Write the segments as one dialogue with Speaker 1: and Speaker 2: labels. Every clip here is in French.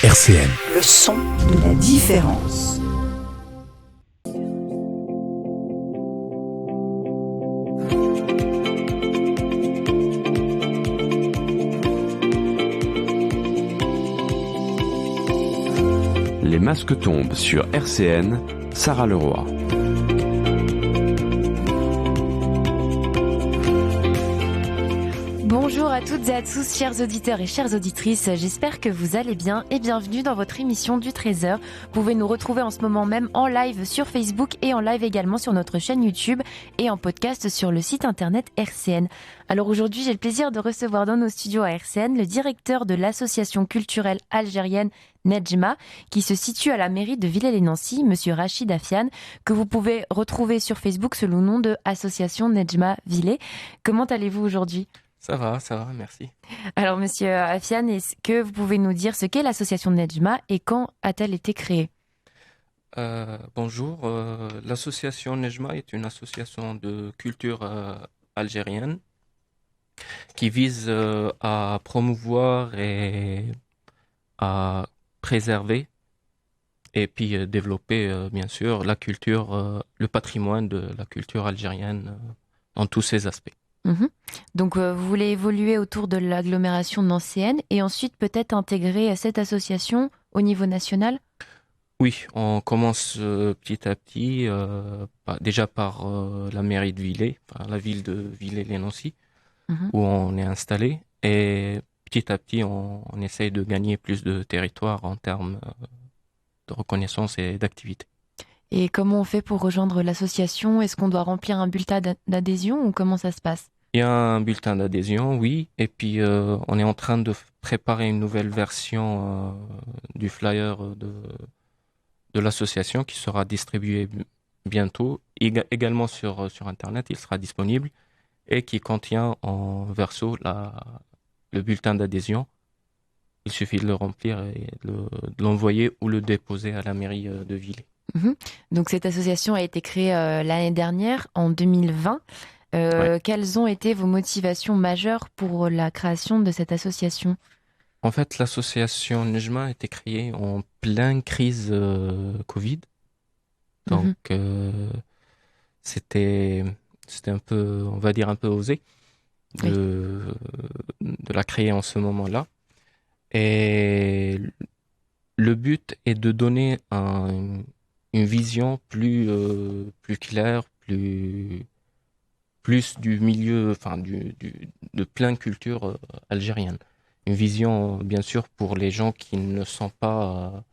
Speaker 1: RCN.
Speaker 2: Le son de la différence.
Speaker 3: Les masques tombent sur RCN, Sarah Leroy.
Speaker 4: Bonjour à toutes et à tous, chers auditeurs et chères auditrices, j'espère que vous allez bien et bienvenue dans votre émission du 13h. Vous pouvez nous retrouver en ce moment même en live sur Facebook et en live également sur notre chaîne YouTube et en podcast sur le site internet RCN. Alors aujourd'hui, j'ai le plaisir de recevoir dans nos studios à RCN le directeur de l'association culturelle algérienne Nedjma, qui se situe à la mairie de Villers-lès-Nancy, monsieur Rachid Afiane, que vous pouvez retrouver sur Facebook sous le nom de Association Nedjma Villers. Comment allez-vous aujourd'hui ?
Speaker 5: Ça va, merci.
Speaker 4: Alors, monsieur Afiane, est-ce que vous pouvez nous dire ce qu'est l'association Nedjma et quand a-t-elle été créée ?
Speaker 5: Bonjour, l'association Nedjma est une association de culture algérienne qui vise à promouvoir et à préserver et puis développer, bien sûr, la culture, le patrimoine de la culture algérienne dans tous ses aspects.
Speaker 4: Donc, vous voulez évoluer autour de l'agglomération nancéenne et ensuite peut-être intégrer cette association au niveau national ?
Speaker 5: Oui, on commence petit à petit, déjà par la mairie de Villers, la ville de Villers-lès-Nancy, où on est installé. Et petit à petit, on essaye de gagner plus de territoire en termes de reconnaissance et d'activité.
Speaker 4: Et comment on fait pour rejoindre l'association ? Est-ce qu'on doit remplir un bulletin d'adhésion ou comment ça se passe ?
Speaker 5: Il y a un bulletin d'adhésion, oui, et puis on est en train de préparer une nouvelle version du flyer de l'association qui sera distribué bientôt. Également sur Internet, il sera disponible et qui contient en verso le bulletin d'adhésion. Il suffit de le remplir et de l'envoyer ou le déposer à la mairie de Villers.
Speaker 4: Donc cette association a été créée l'année dernière, en 2020.
Speaker 5: Ouais.
Speaker 4: Quelles ont été vos motivations majeures pour la création de cette association ?
Speaker 5: En fait, l'association Nedjma a été créée en pleine crise Covid. Donc, c'était un peu, on va dire, un peu osé de la créer en ce moment-là. Et le but est de donner une vision plus claire, plus du milieu, de plein culture algérienne. Une vision, bien sûr, pour les gens qui n'ont pas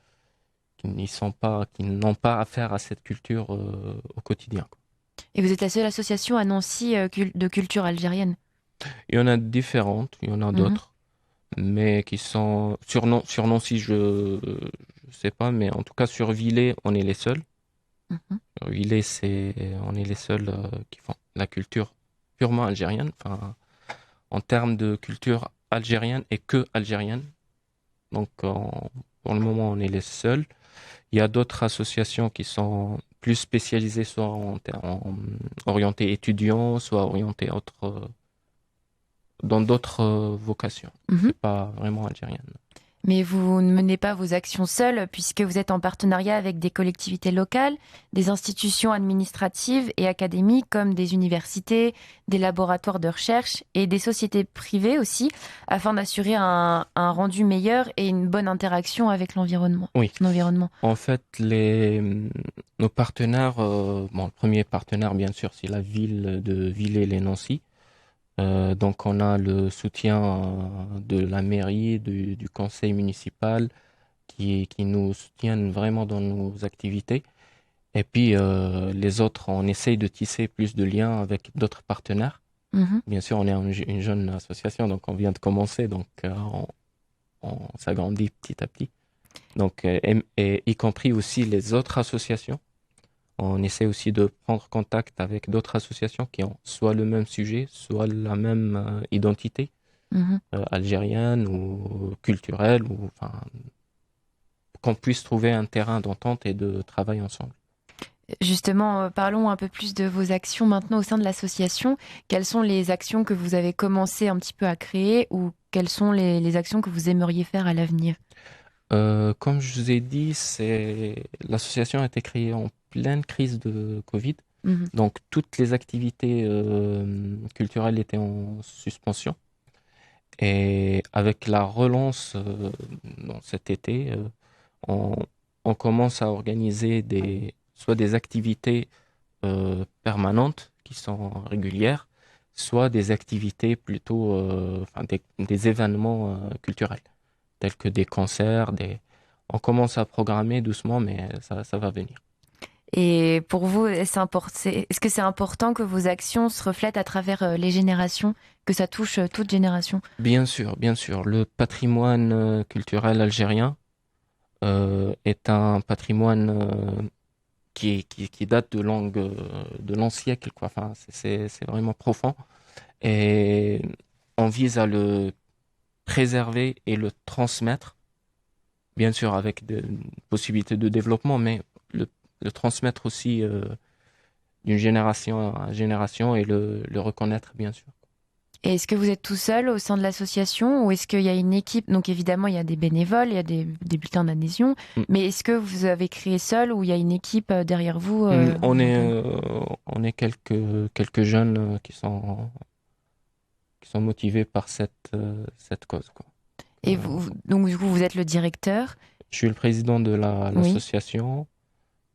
Speaker 5: affaire à cette culture au quotidien.
Speaker 4: Et vous êtes la seule association à Nancy de culture algérienne ?
Speaker 5: Il y en a différentes, il y en a d'autres, mais qui sont sur Nancy, je sais pas, mais en tout cas sur Villers, on est les seuls. Sur Villers, on est les seuls qui font la culture purement algérienne, en termes de culture algérienne et que algérienne. Donc, pour le moment, on est les seuls. Il y a d'autres associations qui sont plus spécialisées, soit orientées étudiants, soit orientées dans d'autres vocations. C'est pas vraiment algérienne.
Speaker 4: Mais vous ne menez pas vos actions seules puisque vous êtes en partenariat avec des collectivités locales, des institutions administratives et académiques comme des universités, des laboratoires de recherche et des sociétés privées aussi, afin d'assurer un rendu meilleur et une bonne interaction avec l'environnement.
Speaker 5: Oui.
Speaker 4: L'environnement.
Speaker 5: En fait, nos partenaires, le premier partenaire bien sûr c'est la ville de Villers-lès-Nancy. Donc on a le soutien de la mairie, du conseil municipal qui nous soutiennent vraiment dans nos activités. Et puis les autres, on essaye de tisser plus de liens avec d'autres partenaires. Bien sûr, on est une jeune association, donc on vient de commencer, donc on s'agrandit petit à petit. Donc, et y compris aussi les autres associations. On essaie aussi de prendre contact avec d'autres associations qui ont soit le même sujet, soit la même identité algérienne ou culturelle, qu'on puisse trouver un terrain d'entente et de travail ensemble.
Speaker 4: Justement, parlons un peu plus de vos actions maintenant au sein de l'association. Quelles sont les actions que vous avez commencé un petit peu à créer ou quelles sont les actions que vous aimeriez faire à l'avenir ?
Speaker 5: Comme je vous ai dit, l'association a été créée en pleine crise de Covid.
Speaker 4: Mhm.
Speaker 5: Donc, toutes les activités culturelles étaient en suspension. Et avec la relance dans cet été, on, on commence à organiser soit des activités permanentes qui sont régulières, soit des activités plutôt, des événements culturels, tels que des concerts. On commence à programmer doucement, mais ça va venir.
Speaker 4: Et pour vous, est-ce que c'est important que vos actions se reflètent à travers les générations, que ça touche toute génération?
Speaker 5: Bien sûr, bien sûr. Le patrimoine culturel algérien est un patrimoine qui date de l'an siècle, quoi. Enfin, c'est vraiment profond. Et on vise à le préserver et le transmettre, bien sûr avec des possibilités de développement, mais le transmettre aussi d'une génération à génération et le reconnaître, bien sûr.
Speaker 4: Et est-ce que vous êtes tout seul au sein de l'association ou est-ce qu'il y a une équipe? Donc évidemment, il y a des bénévoles, il y a des bulletins d'adhésion, mais est-ce que vous avez créé seul ou il y a une équipe derrière vous?
Speaker 5: On est quelques jeunes qui sont motivés par cette cause, quoi.
Speaker 4: Et donc du coup, vous êtes le directeur?
Speaker 5: Je suis le président de l'association.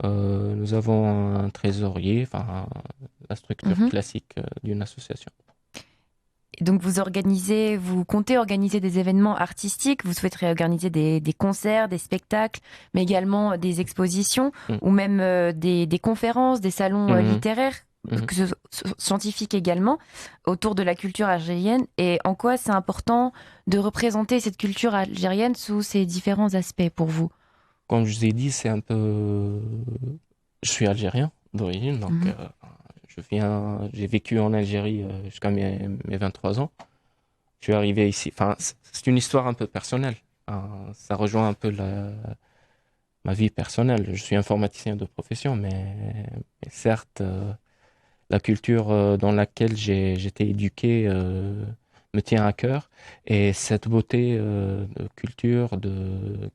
Speaker 5: Nous avons un trésorier, la structure classique d'une association.
Speaker 4: Et donc vous comptez organiser des événements artistiques, vous souhaiterez organiser des concerts, des spectacles, mais également des expositions ou même des conférences, des salons littéraires, scientifiques également, autour de la culture algérienne. Et en quoi c'est important de représenter cette culture algérienne sous ses différents aspects pour vous?
Speaker 5: Comme je vous ai dit, c'est un peu... Je suis algérien d'origine, donc j'ai vécu en Algérie jusqu'à mes 23 ans. Je suis arrivé ici. Enfin, c'est une histoire un peu personnelle. Ça rejoint un peu ma vie personnelle. Je suis informaticien de profession, mais certes, la culture dans laquelle j'ai été éduqué me tient à cœur. Et cette beauté de culture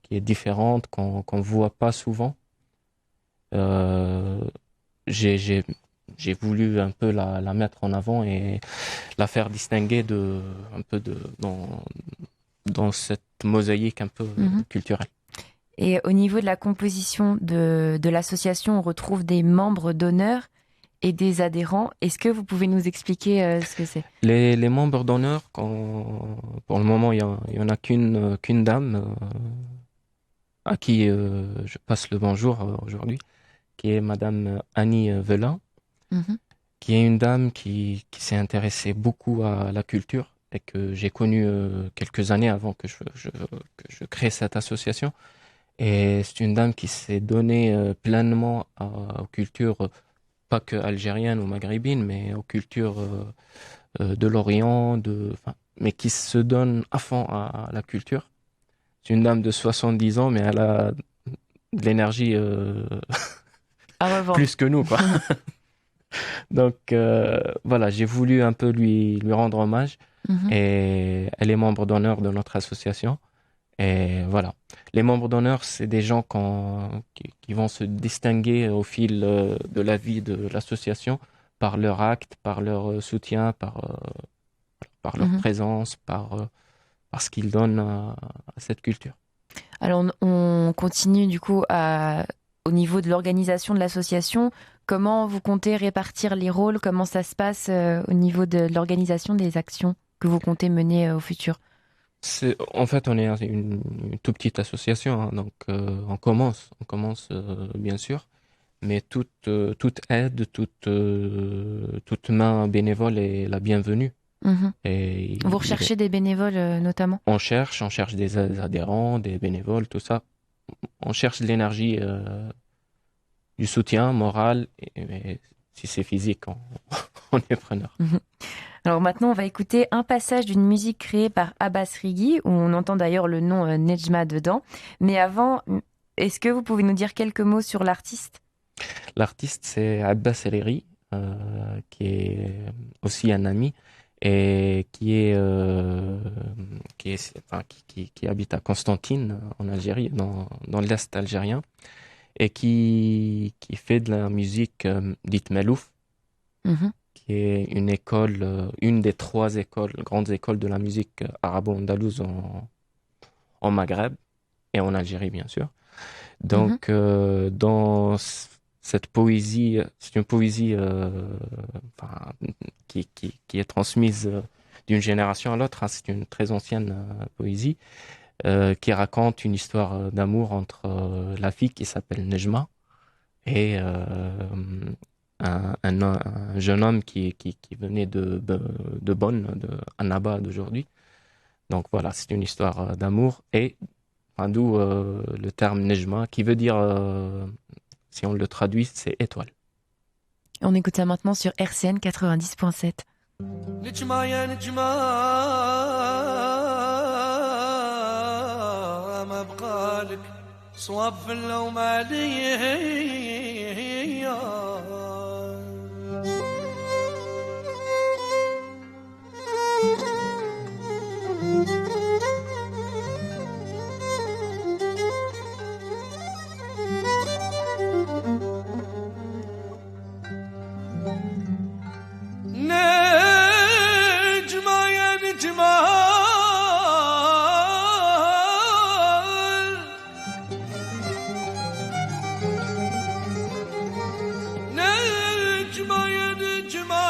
Speaker 5: qui est différente, qu'on ne voit pas souvent, j'ai voulu un peu la mettre en avant et la faire distinguer dans cette mosaïque un peu culturelle.
Speaker 4: Et au niveau de la composition de l'association, on retrouve des membres d'honneur et des adhérents. Est-ce que vous pouvez nous expliquer ce que c'est?
Speaker 5: Les membres d'honneur, pour le moment, il y en a qu'une dame à qui je passe le bonjour aujourd'hui, qui est Madame Annie Velin, qui est une dame qui s'est intéressée beaucoup à la culture et que j'ai connue quelques années avant que je crée cette association. Et c'est une dame qui s'est donnée pleinement aux cultures, pas que algériennes ou maghrébines, mais aux cultures de l'Orient, mais qui se donne à fond à la culture. C'est une dame de 70 ans, mais elle a de l'énergie plus que nous, quoi. Donc voilà, j'ai voulu un peu lui rendre hommage et elle est membre d'honneur de notre association. Et voilà, les membres d'honneur, c'est des gens qui vont se distinguer au fil de la vie de l'association par leur acte, par leur soutien, par leur présence, par ce qu'ils donnent à cette culture.
Speaker 4: Alors on continue du coup au niveau de l'organisation de l'association. Comment vous comptez répartir les rôles? Comment ça se passe au niveau de l'organisation des actions que vous comptez mener au futur?
Speaker 5: En fait, on est une toute petite association, hein, donc on commence bien sûr, mais toute aide, toute main bénévole est la bienvenue. Et
Speaker 4: vous recherchez des bénévoles notamment?
Speaker 5: On cherche des adhérents, des bénévoles, tout ça. On cherche de l'énergie, du soutien moral, et si c'est physique, on est preneur.
Speaker 4: Alors maintenant, on va écouter un passage d'une musique créée par Abbas Righi, où on entend d'ailleurs le nom Nejma dedans. Mais avant, est-ce que vous pouvez nous dire quelques mots sur l'artiste?
Speaker 5: L'artiste, c'est Abbas Righi, qui est aussi un ami. et qui habite à Constantine, en Algérie, dans l'Est algérien, et qui fait de la musique dite Malouf,
Speaker 4: Mhm.
Speaker 5: qui est une école, une des 3 grandes écoles de la musique arabo-andalouse en Maghreb et en Algérie, bien sûr.
Speaker 4: Mhm.
Speaker 5: Donc, cette poésie, c'est une poésie enfin, qui est transmise d'une génération à l'autre, hein. C'est une très ancienne poésie qui raconte une histoire d'amour entre la fille qui s'appelle Nejma et un jeune homme qui venait de Bonn, de Annaba d'aujourd'hui. Donc voilà, c'est une histoire d'amour et enfin, d'où le terme Nejma qui veut dire, si on le traduit, c'est étoile.
Speaker 4: On écoute ça maintenant sur RCN 90.7.
Speaker 1: نجمة يا نجمة ما بقالك صواب في اللوم علي نجمة يا نجمة نجمة يا نجمة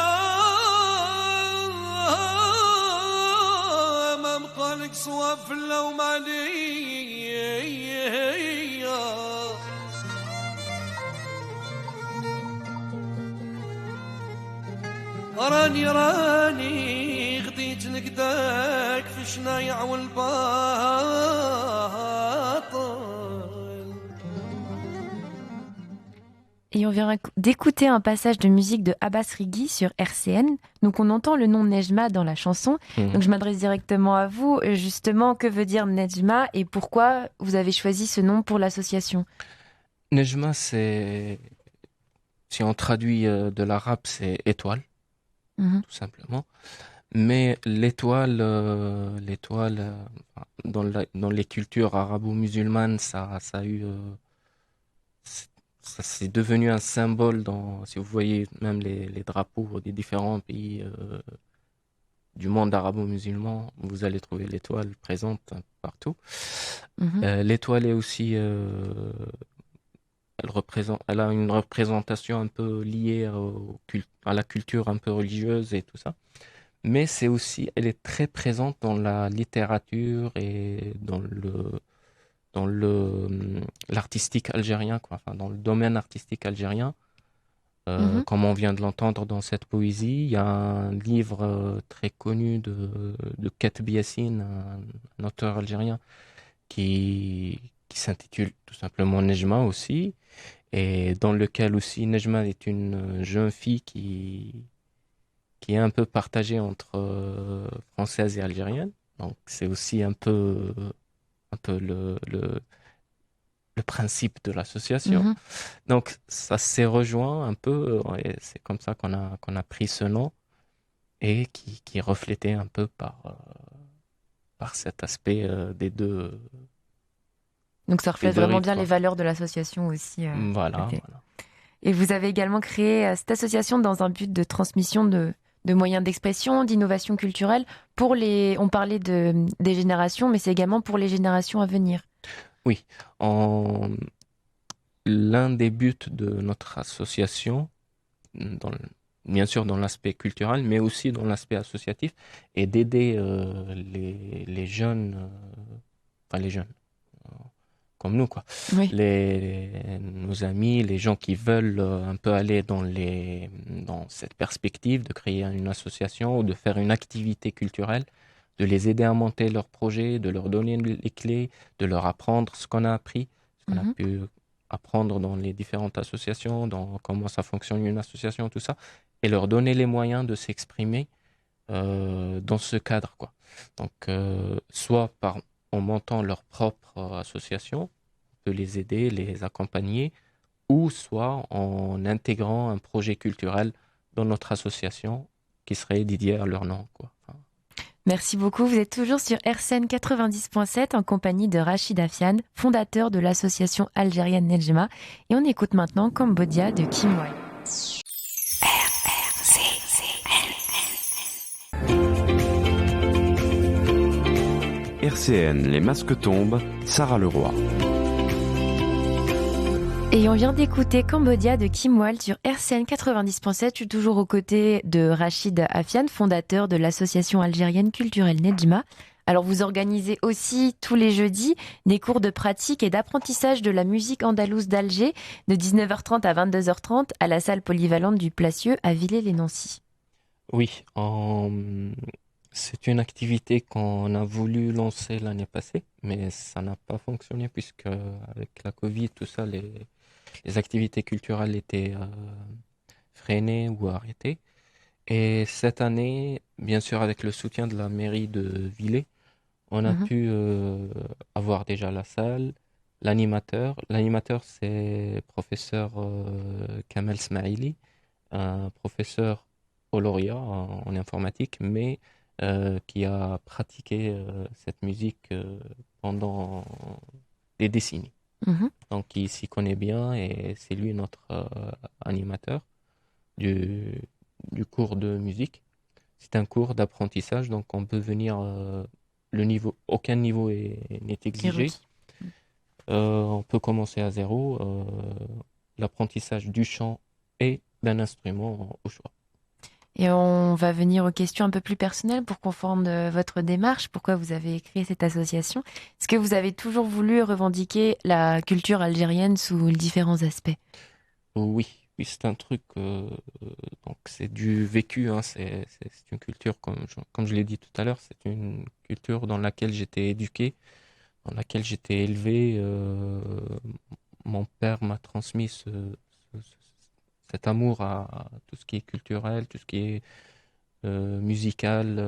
Speaker 1: ما مقالك صواب في اللوم علي راني غديت نقداك في شنايع والباطل.
Speaker 4: Et on vient d'écouter un passage de musique de Abbas Righi sur RCN. Donc on entend le nom Nejma dans la chanson. Donc je m'adresse directement à vous. Justement, que veut dire Nejma et pourquoi vous avez choisi ce nom pour l'association?
Speaker 5: Nejma, c'est, si on traduit de l'arabe, c'est étoile,
Speaker 4: Mhm.
Speaker 5: tout simplement. Mais l'étoile, dans les cultures arabo-musulmanes, ça a eu, ça c'est devenu un symbole si vous voyez même les drapeaux des différents pays du monde arabo-musulman, vous allez trouver l'étoile présente un peu partout.
Speaker 4: Mhm.
Speaker 5: L'étoile est aussi, elle a une représentation un peu liée à la culture un peu religieuse et tout ça. Mais c'est aussi, elle est très présente dans la littérature et l'artistique algérien, quoi. Enfin, dans le domaine artistique algérien.
Speaker 4: Mhm.
Speaker 5: Comme on vient de l'entendre dans cette poésie, il y a un livre très connu de Katb Yassine, un auteur algérien, qui s'intitule tout simplement Nejma aussi, et dans lequel aussi Nejma est une jeune fille qui est un peu partagée entre française et algérienne. Donc c'est aussi un peu le principe de l'association.
Speaker 4: Mhm.
Speaker 5: Donc ça s'est rejoint un peu, et c'est comme ça qu'on a pris ce nom et qui est reflété un peu par cet aspect des deux,
Speaker 4: Donc ça
Speaker 5: des
Speaker 4: reflète
Speaker 5: deux
Speaker 4: vraiment
Speaker 5: rites,
Speaker 4: bien les
Speaker 5: quoi.
Speaker 4: valeurs de l'association aussi.
Speaker 5: Voilà,
Speaker 4: Ok.
Speaker 5: voilà.
Speaker 4: Et vous avez également créé cette association dans un but de transmission de moyens d'expression, d'innovation culturelle pour on parlait des générations, mais c'est également pour les générations à venir.
Speaker 5: Oui, l'un des buts de notre association, dans le- bien sûr dans l'aspect culturel, mais aussi dans l'aspect associatif, est d'aider les jeunes, enfin les jeunes, comme nous, quoi.
Speaker 4: Oui.
Speaker 5: Nos amis, les gens qui veulent un peu aller dans cette perspective de créer une association ou de faire une activité culturelle, de les aider à monter leur projet, de leur donner les clés, de leur apprendre ce qu'on a appris, ce qu'on a
Speaker 4: Mhm.
Speaker 5: pu apprendre dans les différentes associations, dans comment ça fonctionne une association, tout ça, et leur donner les moyens de s'exprimer dans ce cadre, quoi. Donc, soit en montant leur propre association, on peut les aider, les accompagner, ou soit en intégrant un projet culturel dans notre association qui serait dédié à leur nom, quoi. Enfin,
Speaker 4: Merci beaucoup. Vous êtes toujours sur RCN 90.7 en compagnie de Rachid Afian, fondateur de l'association algérienne Nejma. Et on écoute maintenant Cambodia de Kim Wilde.
Speaker 3: RCN, les masques tombent, Sarah Leroy.
Speaker 4: Et on vient d'écouter Cambodia de Kim Wilde sur RCN 90.7. Je suis toujours aux côtés de Rachid Afian, fondateur de l'association algérienne culturelle Nejma. Alors vous organisez aussi tous les jeudis des cours de pratique et d'apprentissage de la musique andalouse d'Alger de 19h30 à 22h30 à la salle polyvalente du Placieux à Villers-les-Nancy.
Speaker 5: oui, c'est une activité qu'on a voulu lancer l'année passée, mais ça n'a pas fonctionné puisque avec la Covid, tout ça, les activités culturelles étaient freinées ou arrêtées. Et cette année, bien sûr, avec le soutien de la mairie de Villers, on a pu avoir déjà la salle, l'animateur. L'animateur, c'est professeur Kamel Smaili, un professeur au lauréat en informatique, mais qui a pratiqué cette musique pendant des décennies. Donc, il s'y connaît bien et c'est lui notre animateur du cours de musique. C'est un cours d'apprentissage, donc on peut venir, aucun niveau n'est exigé. On peut commencer à zéro, l'apprentissage du chant et d'un instrument au choix.
Speaker 4: Et on va venir aux questions un peu plus personnelles pour comprendre votre démarche, pourquoi vous avez créé cette association. Est-ce que vous avez toujours voulu revendiquer la culture algérienne sous différents aspects ?
Speaker 5: Oui, c'est un truc, donc c'est du vécu, hein, c'est une culture, comme je l'ai dit tout à l'heure, c'est une culture dans laquelle j'étais éduqué, dans laquelle j'étais élevé. Mon père m'a transmis cet amour à tout ce qui est culturel, tout ce qui est musical,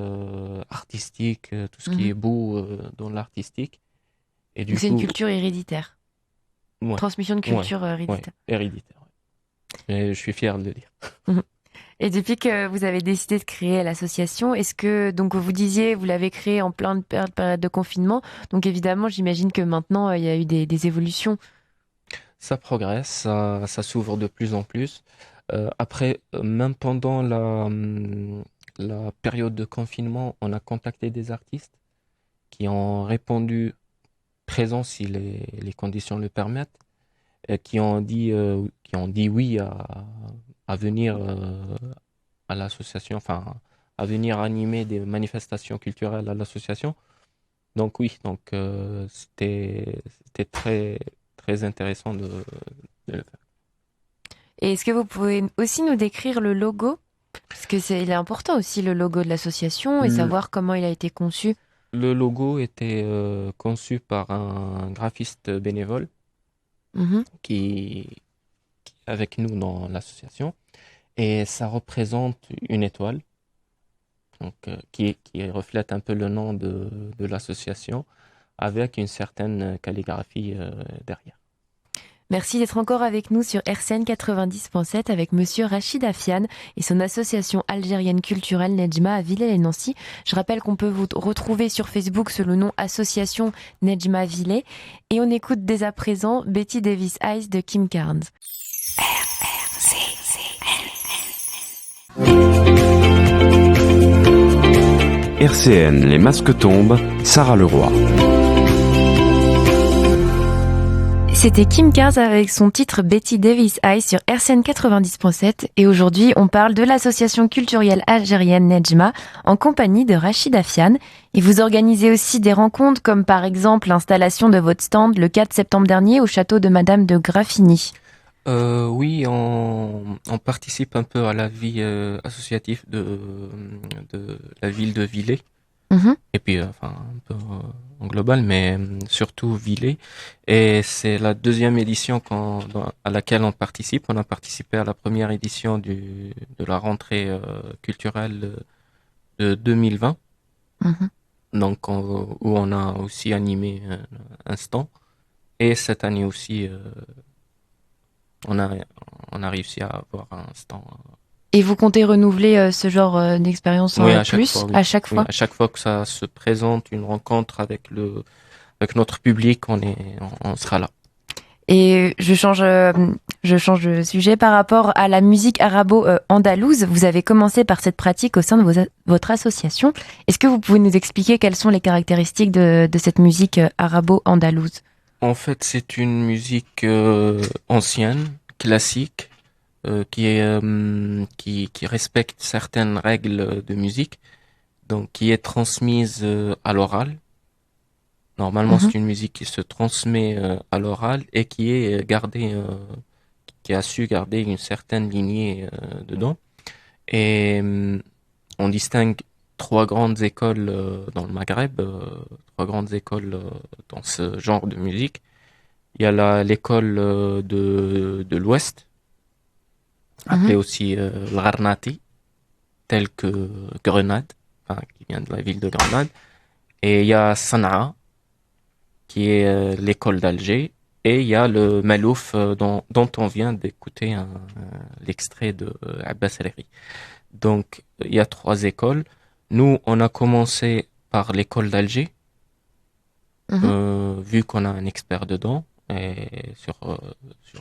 Speaker 5: artistique, tout ce qui est beau dans l'artistique. Et
Speaker 4: Donc c'est une culture héréditaire.
Speaker 5: Ouais,
Speaker 4: Transmission de culture héréditaire.
Speaker 5: Ouais, héréditaire. Et je suis fier de le dire.
Speaker 4: Et depuis que vous avez décidé de créer l'association, est-ce que, donc vous disiez, vous l'avez créée en pleine période de confinement, donc évidemment, j'imagine que maintenant, il y a eu des évolutions.
Speaker 5: Ça progresse, ça s'ouvre de plus en plus. Après, même pendant la période de confinement, on a contacté des artistes qui ont répondu présents si les conditions le permettent, qui ont dit oui à venir à l'association, enfin à venir animer des manifestations culturelles à l'association. Donc oui, c'était très très intéressant de le faire.
Speaker 4: Et est-ce que vous pouvez aussi nous décrire le logo ? Parce que il est important aussi le logo de l'association et savoir comment il a été conçu.
Speaker 5: Le logo était conçu par un graphiste bénévole qui est avec nous dans l'association, et ça représente une étoile, donc, qui reflète un peu le nom de l'association, avec une certaine calligraphie derrière.
Speaker 4: Merci d'être encore avec nous sur RCN 90.7 avec monsieur Rachid Afian et son association algérienne culturelle Nejma à Villers-les-Nancy. Je rappelle qu'on peut vous retrouver sur Facebook sous le nom Association Nejma Villers. Et on écoute dès à présent Betty Davis Eyes de Kim Carnes.
Speaker 3: RCN, les masques tombent, Sarah Leroy.
Speaker 4: C'était Kim Carnes avec son titre Betty Davis Eyes sur RCN 90.7 et aujourd'hui on parle de l'association culturelle algérienne Nejma en compagnie de Rachid Afian et vous organisez aussi des rencontres comme par exemple l'installation de votre stand le 4 septembre dernier au château de Madame de Graffigny.
Speaker 5: Oui, on participe un peu à la vie associative de la ville de Villers. Et puis, enfin, un peu en global, mais surtout Villers. Et c'est la deuxième édition à laquelle on participe. On a participé à la première édition de la rentrée culturelle de 2020. Donc, où on a aussi animé un stand. Et cette année aussi, on a réussi à avoir un stand.
Speaker 4: Et vous comptez renouveler ce genre d'expérience en
Speaker 5: Oui, à chaque
Speaker 4: plus
Speaker 5: fois, oui.
Speaker 4: à chaque
Speaker 5: Oui,
Speaker 4: fois?
Speaker 5: à chaque fois que ça se présente, une rencontre avec notre public, on sera là.
Speaker 4: Et je change de sujet par rapport à la musique arabo-andalouse. Vous avez commencé par cette pratique au sein de votre association. Est-ce que vous pouvez nous expliquer quelles sont les caractéristiques de cette musique arabo-andalouse?
Speaker 5: En fait, c'est une musique ancienne, classique, qui respecte certaines règles de musique, donc qui est transmise à l'oral. Normalement, c'est une musique qui se transmet à l'oral et qui est qui a su garder une certaine lignée dedans. Et on distingue trois grandes écoles dans le Maghreb, trois grandes écoles dans ce genre de musique. Il y a l'école de l'Ouest, appelée aussi l'Gharnati, telle que Grenade, qui vient de la ville de Grenade. Et il y a Sanaa, qui est l'école d'Alger, et il y a le Malouf dont on vient d'écouter l'extrait de Abbas El-Ri. Donc, il y a trois écoles. Nous, on a commencé par l'école d'Alger, vu qu'on a un expert dedans, et sur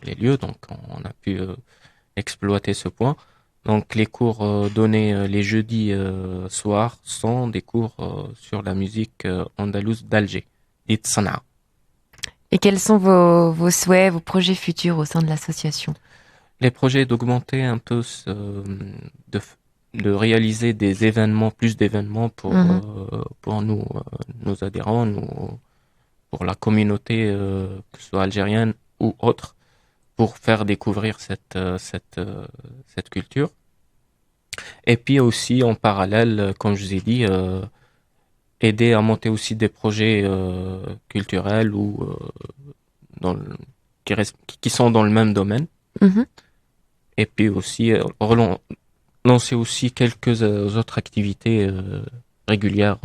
Speaker 5: les lieux, donc on a pu exploiter ce point. Donc, les cours donnés les jeudis soirs sont des cours sur la musique andalouse d'Alger, dite Sanaa.
Speaker 4: Et quels sont vos souhaits, vos projets futurs au sein de l'association?
Speaker 5: Les projets d'augmenter un peu, de réaliser des événements, plus d'événements pour nos adhérents, pour la communauté, que ce soit algérienne ou autre, pour faire découvrir cette culture. Et puis aussi, en parallèle, comme je vous ai dit, aider à monter aussi des projets culturels ou qui sont dans le même domaine. Et puis aussi lancer aussi quelques autres activités régulières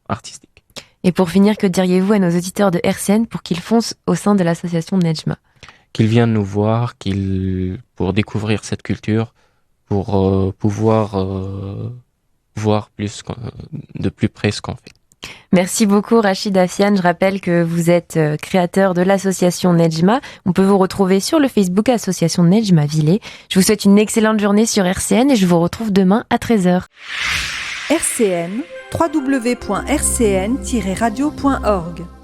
Speaker 5: artistiques.
Speaker 4: Et pour finir, que diriez-vous à nos auditeurs de RCN pour qu'ils foncent au sein de l'association Nejma?
Speaker 5: Qu'ils viennent nous voir, pour découvrir cette culture, pour pouvoir voir de plus près ce qu'on fait.
Speaker 4: Merci beaucoup Rachid Afiane. Je rappelle que vous êtes créateur de l'association Nejma. On peut vous retrouver sur le Facebook Association Nejma Villers. Je vous souhaite une excellente journée sur RCN et je vous retrouve demain à 13h.
Speaker 2: RCN, www.rcn-radio.org